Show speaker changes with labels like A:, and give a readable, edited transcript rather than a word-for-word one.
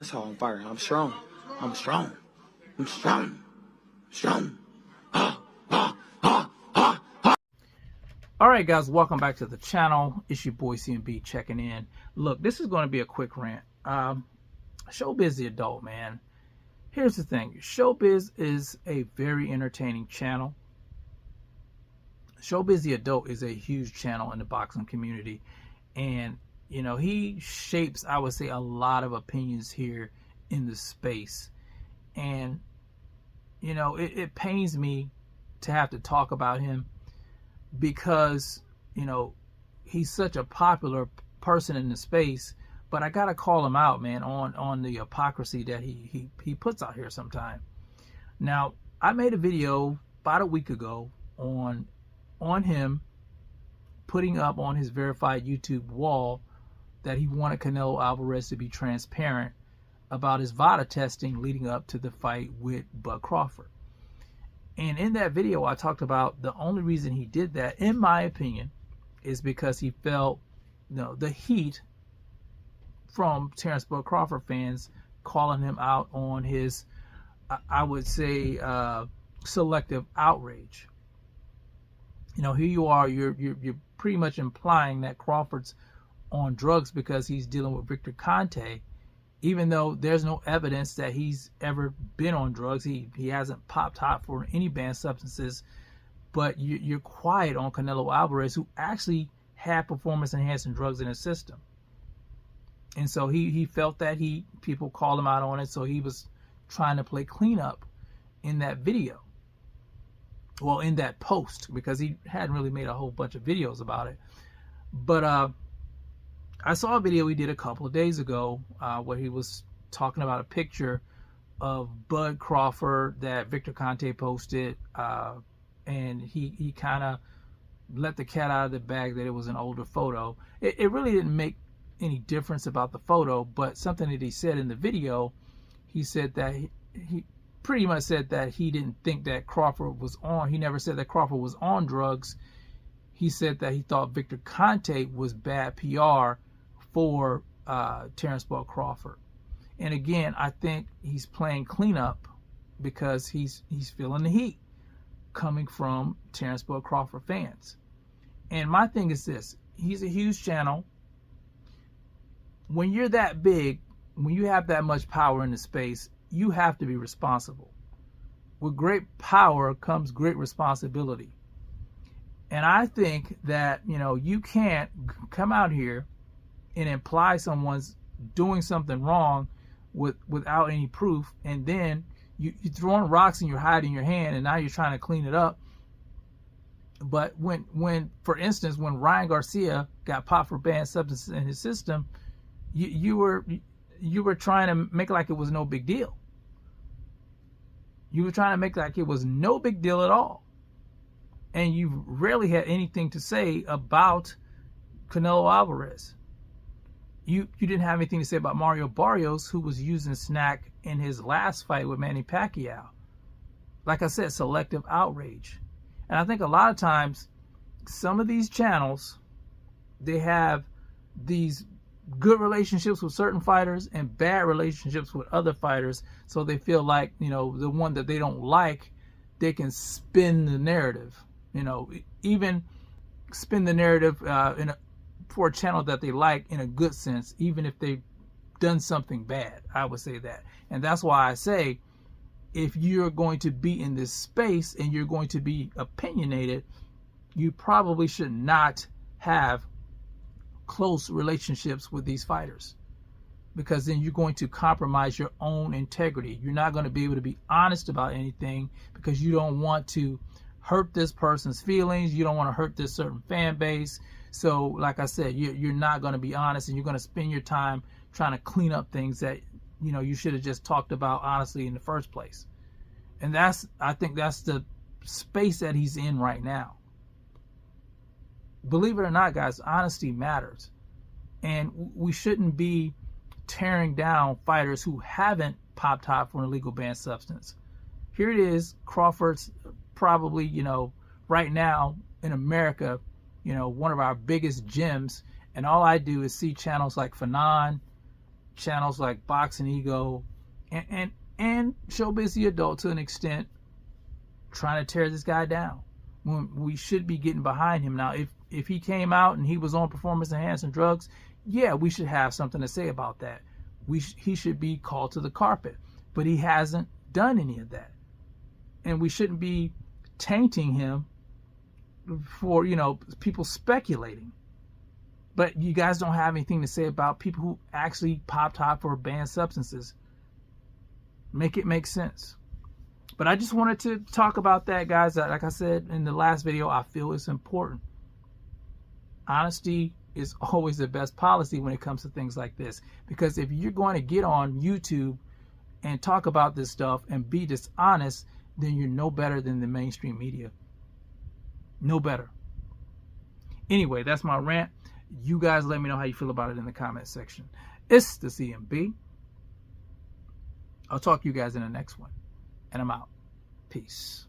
A: That's how I'm firing. I'm strong. I'm strong. I'm strong. Strong.
B: All right, guys, welcome back to the channel. It's your boy CMB checking in. Look, this is going to be a quick rant. Showbizz The Adult, man. Here's the thing. Showbizz is a very entertaining channel. Showbizz The Adult is a huge channel in the boxing community. And, you know, he shapes, I would say, a lot of opinions here in the space. And, you know, it pains me to have to talk about him because, you know, he's such a popular person in the space. But I gotta call him out, man, on the hypocrisy that he puts out here sometime. Now, I made a video about a week ago on him putting up on his verified YouTube wall that he wanted Canelo Alvarez to be transparent about his VADA testing leading up to the fight with Bud Crawford. And in that video, I talked about the only reason he did that, in my opinion, is because he felt, you know, the heat from Terrence Bud Crawford fans calling him out on his, I would say, selective outrage. You know, here you are, you're pretty much implying that Crawford's on drugs because he's dealing with Victor Conte, even though there's no evidence that he's ever been on drugs. He hasn't popped hot for any banned substances, but you're quiet on Canelo Alvarez, who actually had performance-enhancing drugs in his system. And so he felt that people called him out on it, so he was trying to play cleanup in that video. Well, in that post, because he hadn't really made a whole bunch of videos about it. But I saw a video he did a couple of days ago where he was talking about a picture of Bud Crawford that Victor Conte posted, and he kind of let the cat out of the bag that it was an older photo. It really didn't make any difference about the photo, but something that he said in the video, he said that he pretty much said that he didn't think that Crawford was on. He never said that Crawford was on drugs. He said that he thought Victor Conte was bad PR for Terrence Bud Crawford. And again, I think he's playing cleanup because he's feeling the heat coming from Terrence Bud Crawford fans. And my thing is this: he's a huge channel. When you're that big, when you have that much power in the space, you have to be responsible. With great power comes great responsibility. And I think that, you know, you can't come out here and imply someone's doing something wrong without any proof, and then you're throwing rocks and you're hiding your hand, and now you're trying to clean it up. But when for instance, when Ryan Garcia got popped for banned substances in his system, you were trying to make like it was no big deal. You were trying to make like it was no big deal at all. And you rarely had anything to say about Canelo Alvarez. You didn't have anything to say about Mario Barrios, who was using snack in his last fight with Manny Pacquiao. Like I said, selective outrage. And I think a lot of times, some of these channels, they have these good relationships with certain fighters and bad relationships with other fighters, so they feel like, you know, the one that they don't like, they can spin the narrative, you know, even spin the narrative for a channel that they like in a good sense, even if they've done something bad. I would say that. And that's why I say, if you're going to be in this space and you're going to be opinionated, you probably should not have close relationships with these fighters, because then you're going to compromise your own integrity. You're not going to be able to be honest about anything because you don't want to hurt this person's feelings. You don't want to hurt this certain fan base. So like I said, you're not going to be honest, and you're going to spend your time trying to clean up things that, you know, you should have just talked about honestly in the first place. And I think that's the space that he's in right now. Believe it or not, guys, honesty matters. And we shouldn't be tearing down fighters who haven't popped hot for an illegal banned substance. Here it is, Crawford's probably, you know, right now in America, you know, one of our biggest gyms. And all I do is see channels like Fanon, channels like Boxing Ego and Showbizz The Adult to an extent trying to tear this guy down when we should be getting behind him. Now, if he came out and he was on performance enhancing drugs, yeah, we should have something to say about that. He should be called to the carpet, but he hasn't done any of that. And we shouldn't be tainting him for, people speculating. But you guys don't have anything to say about people who actually popped hot for banned substances. Make it make sense. But I just wanted to talk about that, guys. Like I said in the last video, I feel it's important. Honesty is always the best policy when it comes to things like this. Because if you're going to get on YouTube and talk about this stuff and be dishonest, then you're no better than the mainstream media. No better. Anyway, that's my rant. You guys let me know how you feel about it in the comment section. It's the CMB. I'll talk to you guys in the next one. And I'm out. Peace.